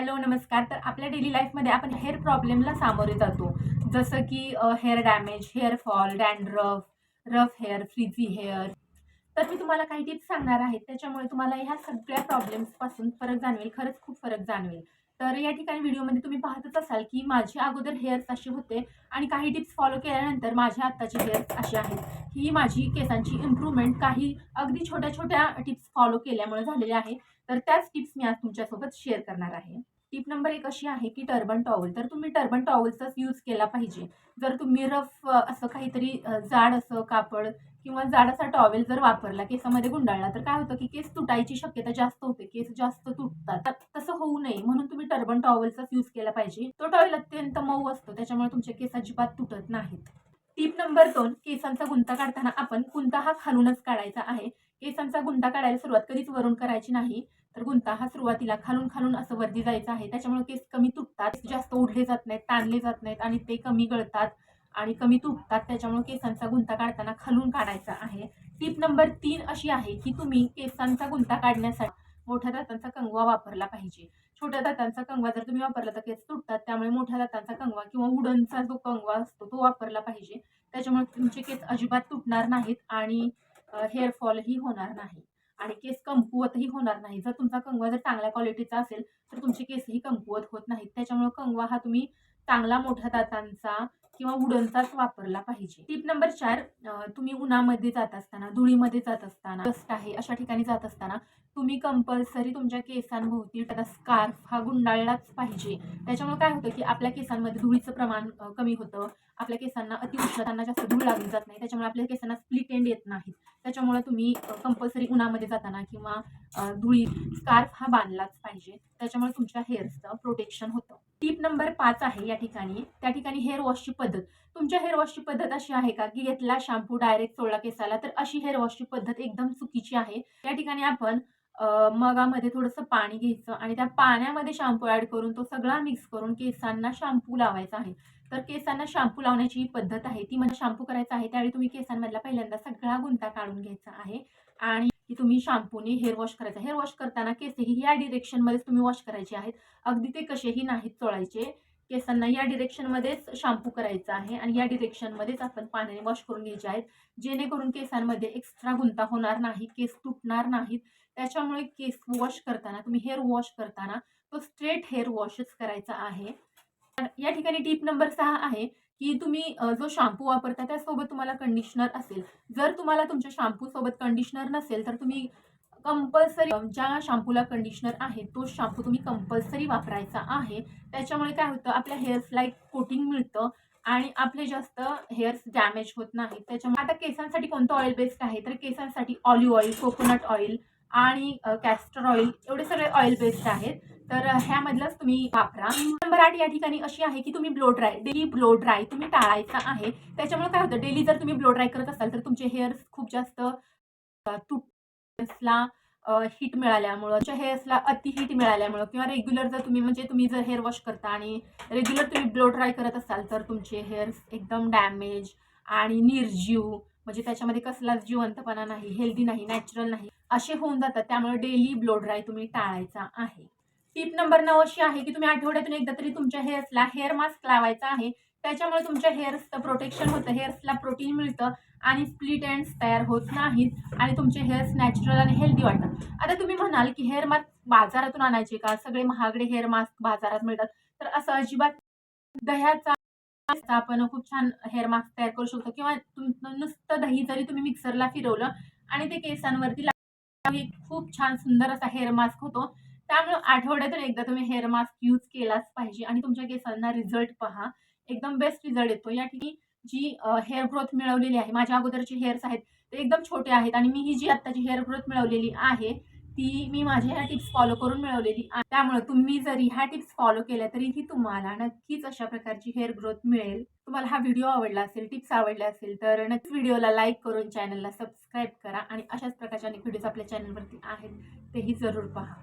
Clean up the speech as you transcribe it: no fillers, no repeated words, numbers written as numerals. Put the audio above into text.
Hello नमस्कार. तर आपल्या डेली लाईफमध्ये आपण हेअर प्रॉब्लेमला सामोरे जातो. जसं की hair damage, hair fall, dandruff, rough hair, frizzy hair. तर मी तुम्हाला काही टिप्स सांगणार आहे. त्याच्यामुळे तुम्हाला ह्या सगळ्या प्रॉब्लेम्सपासून फरक जाणवेल. खरंच खूप फरक जाणवेल. तर या ठिकाणी व्हिडिओमध्ये तुम्ही पाहतच असाल की माझे अगोदर हेअर्स असे होते आणि काही टिप्स फॉलो केल्यानंतर माझ्या आत्ताचे हेअर्स असे आहेत. ही माझी केसांची इम्प्रूव्हमेंट काही अगदी छोट्या-छोट्या टिप्स फॉलो केल्यामुळे झालेली आहे. तर त्याच टिप्स मी आज तुमच्यासोबत शेअर करणार आहे. टिप नंबर 1 अशी आहे की टर्बन टॉवेल. तर तुम्ही टर्बन टॉवेलचाच यूज केला पाहिजे. जर तुम्ही रफ असं काहीतरी जाड असं कापड किंवा जाड असा टॉवेल जर वापरला, केसामध्ये गुंडाळला, तर काय होतं की केस तुटायची शक्यता जास्त होते. केस जास्त तुटतात. तर तसं होऊ नये म्हणून तुम्ही टर्बन टॉवेलचाच यूज केला पाहिजे. तो टॉवेल अत्यंत मऊ असतो. त्याच्यामुळे तुमचे केस अजिबात तुटत नाहीत. टिप नंबर 2 केसांचा गुंता काढताना आपण गुंता हा खालूनच काढायचा आहे. केसांचा गुंता काढायला सुरुवात कधीच वरून करायची नाही. तर गुंता हा सुरुवातीला खालून असं वरती जायचं आहे. त्याच्यामुळे केस कमी तुटतात, जास्त ओढले जात नाहीत, ताणले जात नाहीत आणि ते कमी गळतात आणि कमी तुटतात. त्याच्यामुळे केसांचा गुंता काढताना खालून काढायचा आहे. टिप नंबर 3 अशी आहे की तुम्ही केसांचा गुंता काढण्यासाठी मोठ्या दातांचा कंगवा वापरला पाहिजे. छोट्या दातांचा कंगवा जर तुम्ही वापरला तर केस तुटतात. त्यामुळे मोठ्या दातांचा कंगवा किंवा वुडनचा जो कंगवा असतो तो वापरला पाहिजे. त्याच्यामुळे तुमचे केस अजिबात तुटणार नाहीत आणि हेअर फॉलही होणार नाही आणि केस कमकुवतही होणार नाही. जर तुमचा कंगवा जर चांगल्या क्वालिटीचा असेल तर तुमचे केसही कमकुवत होत नाहीत. त्याच्यामुळे कंगवा हा तुम्ही चांगला मोठ्या दातांचा किंवा वुडनचाच वापरला पाहिजे. टिप नंबर 4 तुम्ही उन्हामध्ये जात असताना, धुळीमध्ये जात असताना, डस्ट आहे अशा ठिकाणी जात असताना तुम्ही कंपल्सरी तुमच्या केसांभोवती त्याचा स्कार्फ हा गुंडाळलाच पाहिजे. त्याच्यामुळे काय होतं की आपल्या केसांमध्ये धुळीचं प्रमाण कमी होतं. आपल्या केसांना अतिउष्णतांना जास्त धूळ लागली जात नाही. त्याच्यामुळे आपल्या केसांना स्प्लिट एंड येत नाहीत. त्याच्यामुळे तुम्ही कंपल्सरी उन्हामध्ये जाताना किंवा धुळी स्कार्फ हा बांधलाच पाहिजे. त्याच्यामुळे तुमच्या हेअर्सचं प्रोटेक्शन होतं. टिप नंबर 5 आहे या ठिकाणी. त्या ठिकाणी हेअर वॉशची पद्धत. तुमच्या हेअर वॉशची पद्धत अशी आहे का की घेतला शॅम्पू डायरेक्ट सोडला केसाला, तर अशी हेअर वॉशची पद्धत एकदम चुकीची आहे. या ठिकाणी आपण मगामध्ये थोडंसं पाणी घ्यायचं आणि त्या पाण्यामध्ये शॅम्पू ॲड करून तो सगळा मिक्स करून केसांना शॅम्पू लावायचा आहे. तर केसांना शॅम्पू लावण्याची ही पद्धत आहे. ती म्हणजे शॅम्पू करायचा आहे त्यावेळी तुम्ही केसांमधला पहिल्यांदा सगळा गुंता काढून घ्यायचा आहे आणि की तुम्ही शॅम्पूने हेअर वॉश करायचा. हेअर वॉश करताना केसही या डिरेक्शनमध्येच तुम्ही वॉश करायचे आहेत. अगदी ते कसेही नाहीत चोळायचे. केसांना या डिरेक्शनमध्येच शॅम्पू करायचा आहे आणि या डिरेक्शनमध्येच आपण पाण्याने वॉश करून घ्यायचे आहेत. जेणेकरून केसांमध्ये एक्स्ट्रा गुंता होणार नाही, केस तुटणार नाहीत. त्याच्यामुळे केस वॉश करताना तुम्ही हेअर वॉश करताना तो स्ट्रेट हेअर वॉशच करायचा आहे. तर या ठिकाणी टिप नंबर 6 आहे की तुम्ही जो शॅम्पू वापरता त्यासोबत तुम्हाला कंडिशनर असेल. जर तुम्हाला तुमच्या शॅम्पू सोबत कंडिशनर नसेल तर तुम्ही कंपल्सरी ज्या शॅम्पूला कंडिशनर आहे तो शॅम्पू तुम्ही कंपल्सरी वापरायचा आहे. त्याच्यामुळे काय होतं आपल्या हेअर्सला एक कोटिंग मिळतं आणि आपले जास्त हेअर्स डॅमेज होत नाहीत. त्याच्यामुळे आता केसांसाठी कोणतं ऑइल बेस्ट आहे तर केसांसाठी ऑलिव्ह ऑइल, कोकोनट ऑइल आणि कॅस्टर ऑइल एवढे सगळे ऑइल बेस्ट आहेत. तर ह्यामधलंच तुम्ही वापरा. नंबर 8 या ठिकाणी अशी आहे की तुम्ही blow dry, daily blow dry तुम्ही टाळायचा आहे. त्याच्यामुळे काय होतं डेली जर तुम्ही ब्लो ड्राय करत असाल तर तुमचे हेअर्स खूप जास्त हेअर्सला हीट मिळाल्यामुळं, तुमच्या हेअर्सला अति हीट मिळाल्यामुळं किंवा रेग्युलर जर तुम्ही म्हणजे तुम्ही जर हेअर वॉश करता आणि रेग्युलर तुम्ही ब्लो ड्राय करत असाल तर तुमचे हेअर्स एकदम डॅमेज आणि निर्जीव म्हणजे त्याच्यामध्ये कसलाच जिवंतपणा नाही, हेल्दी नाही, नॅचरल नाही असे होऊन जातात. त्यामुळे डेली ब्लो ड्राय तुम्ही टाळायचा आहे. टिप नंबर 9 अशी आहे की तुम्ही आठवड्यातून एकदा तरी तुमच्या हेअर्सला हेअर मास्क लावायचा आहे. त्याच्यामुळे तुमच्या हेअर्सचं प्रोटेक्शन होतं, हेअर्सला प्रोटीन मिळतं आणि स्प्लिट एंड्स तयार होत नाहीत आणि तुमचे हेअर्स नॅचरल आणि हेल्दी वाटतात. आता तुम्ही म्हणाल की हेअर मास्क बाजारातून आणायचे का? सगळे महागडे हेअर मास्क बाजारात मिळतात. तर असं अजिबात दह्याचा आपण खूप छान हेअर मास्क तयार करू शकतो किंवा नुसतं दही जरी तुम्ही मिक्सरला फिरवलं आणि ते केसांवरती लावलं, खूप छान सुंदर असा हेअर मास्क होतो. त्यामुळे आठवड्यातून एकदा तुम्ही हेअर मास्क यूज केलाच पाहिजे आणि तुमच्या केसांना रिझल्ट पहा. एकदम बेस्ट रिझल्ट येतो. या ठिकाणी जी हेअर ग्रोथ मिळवलेली आहे, माझ्या अगोदरचे हेअर्स आहेत ते एकदम छोटे आहेत आणि मी ही जी आत्ताची हेअर ग्रोथ मिळवलेली आहे, ती मी माझ्या ह्या टिप्स फॉलो करून मिळवलेली आहे. त्यामुळे तुम्ही जरी ह्या टिप्स फॉलो केल्या तरीही तुम्हाला नक्कीच अशा प्रकारची हेअर ग्रोथ मिळेल. तुम्हाला हा व्हिडिओ आवडला असेल, टिप्स आवडल्या असेल तर नक्कीच व्हिडिओला लाईक करून चॅनलला सबस्क्राईब करा आणि अशाच प्रकारचे अनेक व्हिडिओज आपल्या चॅनलवरती आहेत तेही जरूर पहा.